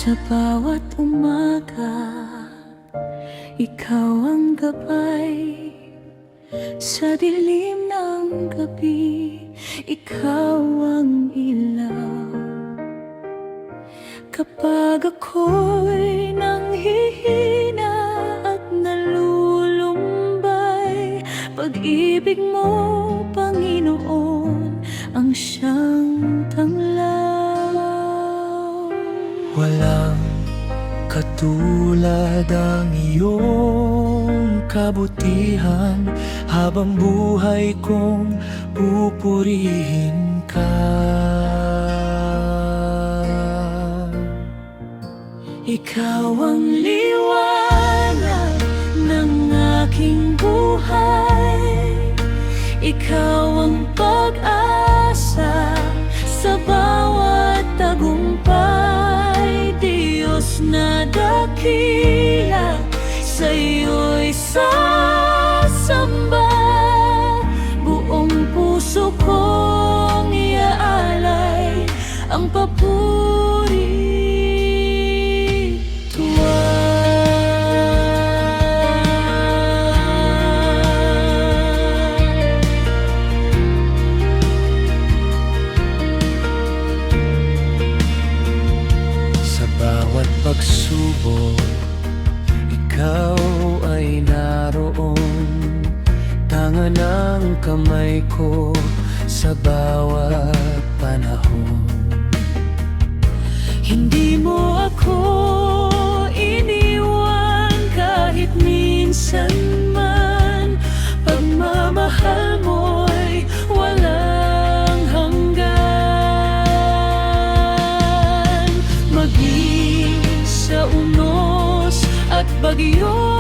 Sa bawat umaga, ikaw ang gabay. Sa dilim ng gabi, ikaw ang ilaw. Kapag ako'y nanghihina at nalulumbay, pag-ibig mo, Panginoon, ang siyang tanglaw. Walang katulad ang iyong kabutihan, habang buhay kong pupurihin ka. Ikaw ang liwanag ng aking buhay, ikaw ang pag-asa sa bawat tagumpay. Diyos na dakila, sa'yo'y sasamba, buong puso kong iaalay ang papuri. Bawat pagsubok, ikaw ay naroon. Tanga ng kamay ko sa bawat panahon. Hindi mo ako iniwan kahit minsan man. Pagmamahal mo'y walang hanggan. Maging sa unos at bagyo,